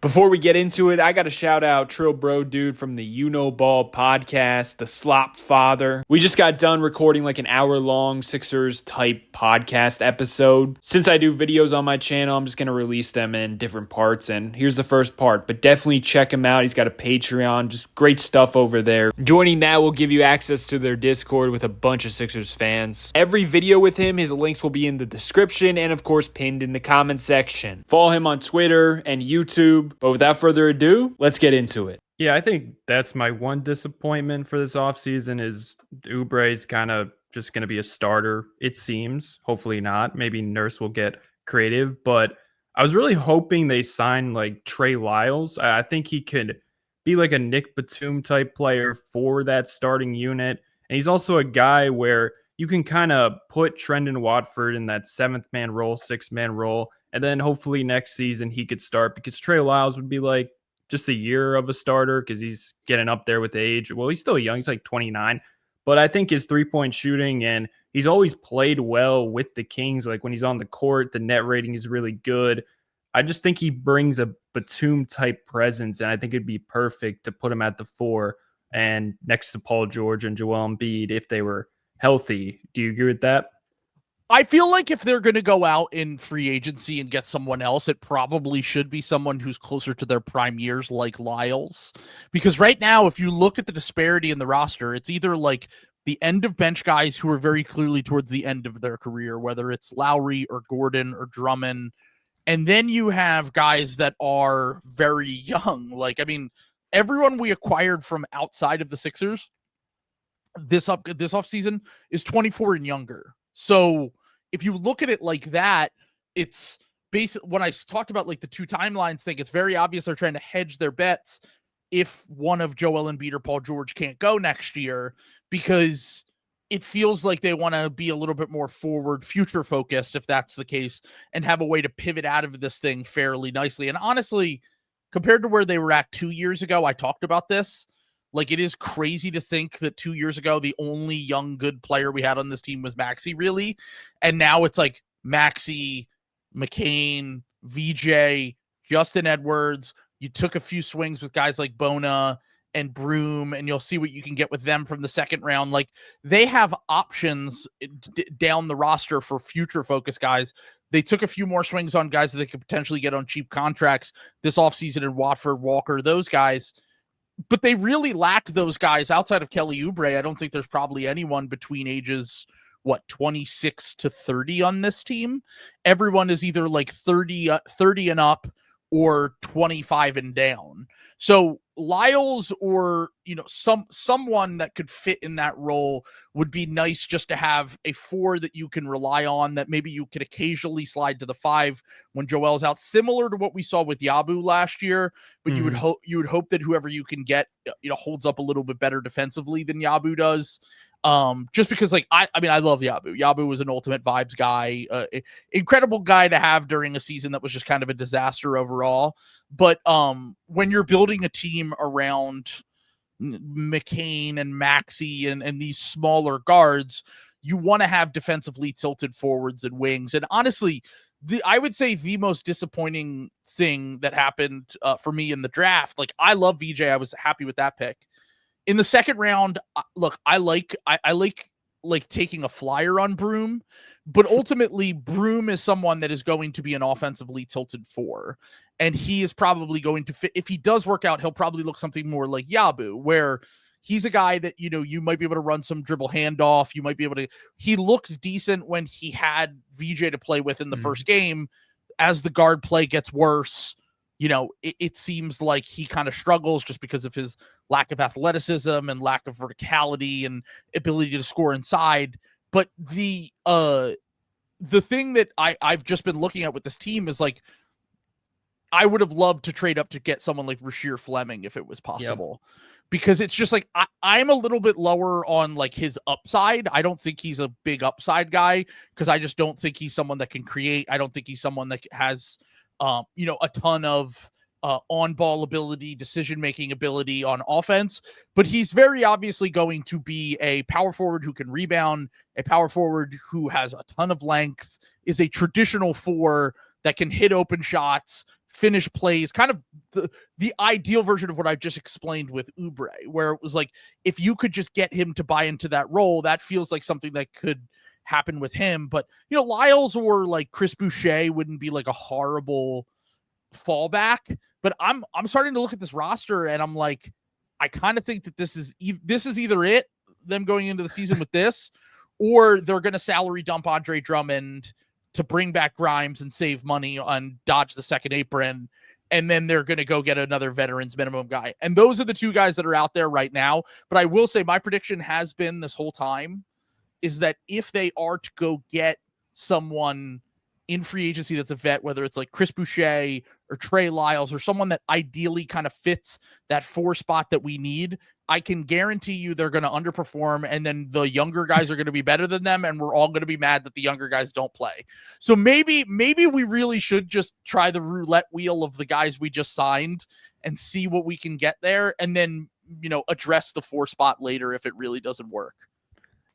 Before we get into it, I got to shout out TrillBroDude from the You Know Ball podcast, the Slop Father. We just got done recording like an hour-long Sixers type podcast episode. Since I do videos on my channel, I'm just going to release them in different parts, and here's the first part. But definitely check him out. He's got a Patreon, just great stuff over there. Joining that will give you access to their Discord with a bunch of Sixers fans. Every video with him, his links will be in the description and of course pinned in the comment section. Follow him on Twitter and YouTube. But without further ado, let's get into it. Yeah, I think that's my one disappointment for this offseason is Oubre's kind of just going to be a starter, it seems. Hopefully not. Maybe Nurse will get creative. But I was really hoping they sign like Trey Lyles. I think he could be like a Nick Batum type player for that starting unit. And he's also a guy where you can kind of put Trendon Watford in that seventh man role, sixth man role. And then hopefully next season he could start because Trey Lyles would be like just a year of a starter because he's getting up there with age. Well, he's still young. He's like 29. But I think his three-point shooting, and he's always played well with the Kings. Like when he's on the court, the net rating is really good. I just think he brings a Batum-type presence, and I think it'd be perfect to put him at the 4 and next to Paul George and Joel Embiid if they were healthy. Do you agree with that? I feel like if they're going to go out in free agency and get someone else, it probably should be someone who's closer to their prime years like Lyles. Because right now, if you look at the disparity in the roster, it's either like the end of bench guys who are very clearly towards the end of their career, whether it's Lowry or Gordon or Drummond. And then you have guys that are very young. Like, I mean, everyone we acquired from outside of the Sixers this offseason is 24 and younger. So if you look at it like that, it's basically when I talked about like the two timelines thing, it's very obvious they're trying to hedge their bets if one of Joel Embiid or Paul George can't go next year, because it feels like they want to be a little bit more forward, future focused, if that's the case, and have a way to pivot out of this thing fairly nicely. And honestly, compared to where they were at 2 years ago, I talked about this. Like, it is crazy to think that 2 years ago, the only young good player we had on this team was Maxey, really. And now it's like Maxey, McCain, VJ, Justin Edwards. You took a few swings with guys like Bona and Broom, and you'll see what you can get with them from the second round. Like, they have options down the roster for future focus guys. They took a few more swings on guys that they could potentially get on cheap contracts this offseason in Watford, Walker, those guys. But they really lack those guys outside of Kelly Oubre. I don't think there's probably anyone between ages, 26 to 30 on this team. Everyone is either like 30 and up or 25 and down. So Lyles or, someone that could fit in that role would be nice, just to have a 4 that you can rely on, that maybe you could occasionally slide to the 5 when Joel's out, similar to what we saw with Yabu last year. But you would hope that whoever you can get, holds up a little bit better defensively than Yabu does. Just because, like, I love Yabu. Yabu was an ultimate vibes guy, incredible guy to have during a season that was just kind of a disaster overall. But when you're building a team around McCain and Maxey and these smaller guards, you want to have defensively tilted forwards and wings. And honestly, I would say the most disappointing thing that happened for me in the draft, like, I love VJ. I was happy with that pick. In the second round, look, I like taking a flyer on Broom, but ultimately Broom is someone that is going to be an offensively tilted 4, and he is probably going to fit. If he does work out, he'll probably look something more like Yabu, where he's a guy that, you might be able to run some dribble handoff. You might be able to, he looked decent when he had VJ to play with in the first game. As the guard play gets worse, it seems like he kind of struggles just because of his lack of athleticism and lack of verticality and ability to score inside. But the thing that I've just been looking at with this team is, like, I would have loved to trade up to get someone like Rasheer Fleming if it was possible. Yep. Because it's just like, I'm a little bit lower on, like, his upside. I don't think he's a big upside guy because I just don't think he's someone that can create. I don't think he's someone that has a ton of on-ball ability, decision-making ability on offense, but he's very obviously going to be a power forward who can rebound, a power forward who has a ton of length, is a traditional 4 that can hit open shots, finish plays, kind of the ideal version of what I just explained with Oubre, where it was like, if you could just get him to buy into that role, that feels like something that could happen with him. But, Lyles or like Chris Boucher wouldn't be like a horrible fallback. But I'm starting to look at this roster and I'm like, I kind of think that this is either them going into the season with this, or they're going to salary dump Andre Drummond to bring back Grimes and save money on dodge the second apron. And then they're going to go get another veterans minimum guy. And those are the two guys that are out there right now. But I will say my prediction has been this whole time is that if they are to go get someone in free agency that's a vet, whether it's like Chris Boucher or Trey Lyles or someone that ideally kind of fits that 4 spot that we need, I can guarantee you they're going to underperform, and then the younger guys are going to be better than them, and we're all going to be mad that the younger guys don't play. So maybe we really should just try the roulette wheel of the guys we just signed and see what we can get there, and then, address the 4 spot later if it really doesn't work.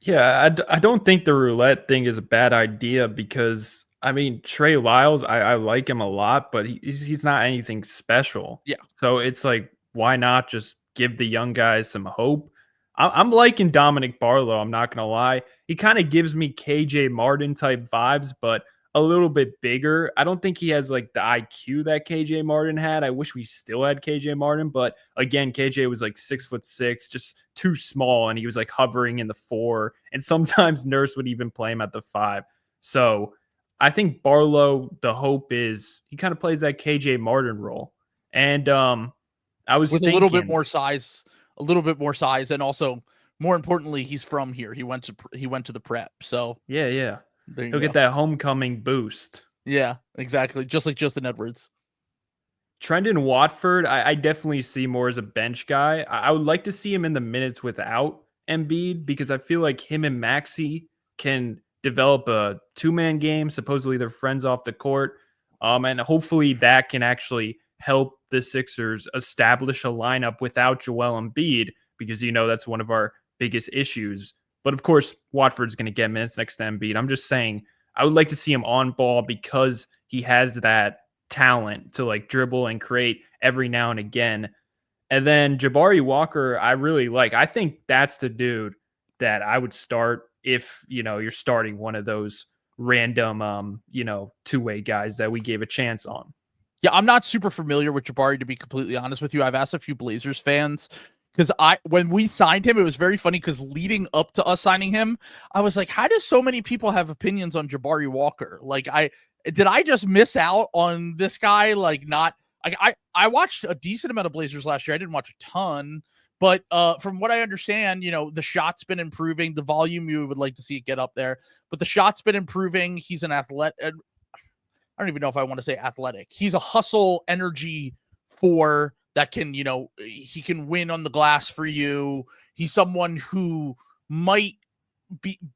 Yeah, I don't think the roulette thing is a bad idea because, I mean, Trey Lyles, I like him a lot, but he's not anything special. Yeah. So it's like, why not just give the young guys some hope? I'm liking Dominic Barlow. I'm not going to lie. He kind of gives me KJ Martin type vibes, but a little bit bigger. I don't think he has like the IQ that KJ Martin had. I wish we still had KJ Martin, but again, KJ was like 6'6", just too small. And he was like hovering in the 4. And sometimes Nurse would even play him at the 5. So I think Barlow, the hope is he kind of plays that KJ Martin role. And I was thinking, a little bit more size, and also more importantly, he's from here. He went to the prep. So yeah. He'll get that homecoming boost. Yeah, exactly. Just like Justin Edwards. Trendon Watford, I definitely see more as a bench guy. I would like to see him in the minutes without Embiid because I feel like him and Maxey can develop a 2-man game. Supposedly they're friends off the court. And hopefully that can actually help the Sixers establish a lineup without Joel Embiid because, that's one of our biggest issues. But of course, Watford's going to get minutes next to Embiid. I'm just saying I would like to see him on ball because he has that talent to like dribble and create every now and again. And then Jabari Walker, I really like. I think that's the dude that I would start if, you're starting one of those random, two-way guys that we gave a chance on. Yeah, I'm not super familiar with Jabari, to be completely honest with you. I've asked a few Blazers fans because when we signed him, it was very funny because leading up to us signing him, I was like, how do so many people have opinions on Jabari Walker? Like, did I just miss out on this guy? Like, not like I watched a decent amount of Blazers last year. I didn't watch a ton, but from what I understand, the shot's been improving. The volume, you would like to see it get up there, but the shot's been improving. He's an athlete. I don't even know if I want to say athletic. He's a hustle energy for that can, he can win on the glass for you. He's someone who might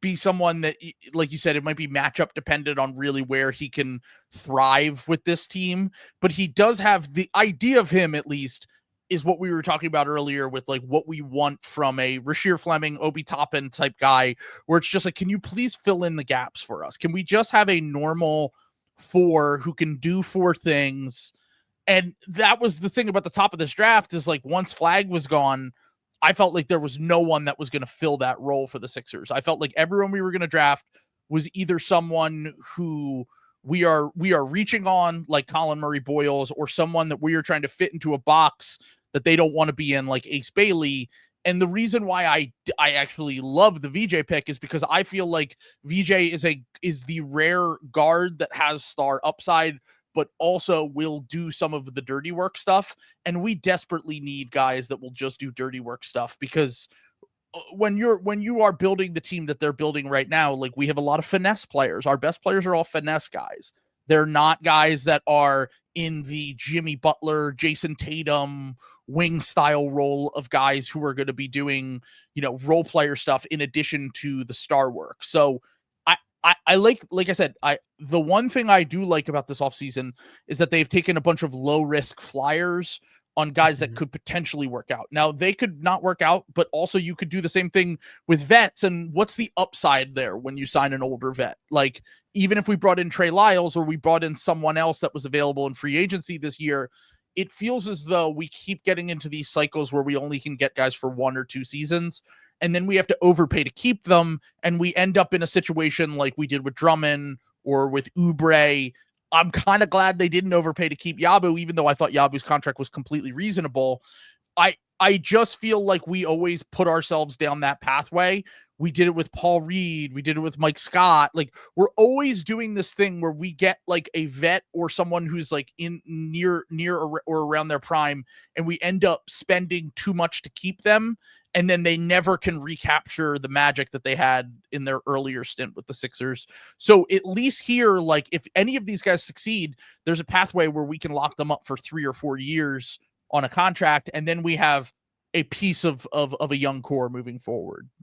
be someone that, like you said, it might be matchup dependent on really where he can thrive with this team. But he does have the idea of him, at least, is what we were talking about earlier with like what we want from a Rasheer Fleming, Obi Toppin type guy, where it's just like, can you please fill in the gaps for us? Can we just have a normal 4 who can do 4 things? And that was the thing about the top of this draft is like once Flag was gone, I felt like there was no one that was going to fill that role for the Sixers. I felt like everyone we were going to draft was either someone who we are reaching on like Colin Murray Boyles, or someone that we are trying to fit into a box that they don't want to be in, like Ace Bailey. And the reason why I actually love the VJ pick is because I feel like VJ is the rare guard that has star upside, but also will do some of the dirty work stuff. And we desperately need guys that will just do dirty work stuff, because when you are building the team that they're building right now, like we have a lot of finesse players. Our best players are all finesse guys. They're not guys that are in the Jimmy Butler, Jason Tatum wing style role of guys who are going to be doing, role player stuff in addition to the star work. So I like I said, the one thing I do like about this offseason is that they've taken a bunch of low risk flyers on guys that could potentially work out. Now, they could not work out, but also you could do the same thing with vets. And what's the upside there when you sign an older vet? Like, even if we brought in Trey Lyles or we brought in someone else that was available in free agency this year, it feels as though we keep getting into these cycles where we only can get guys for 1 or 2 seasons. And then we have to overpay to keep them. And we end up in a situation like we did with Drummond or with Oubre. I'm kind of glad they didn't overpay to keep Yabu, even though I thought Yabu's contract was completely reasonable. I just feel like we always put ourselves down that pathway. We did it with Paul Reed. We did it with Mike Scott. Like, we're always doing this thing where we get like a vet or someone who's like in near or around their prime, and we end up spending too much to keep them. And then they never can recapture the magic that they had in their earlier stint with the Sixers. So at least here, like, if any of these guys succeed, there's a pathway where we can lock them up for 3 or 4 years on a contract. And then we have a piece of a young core moving forward.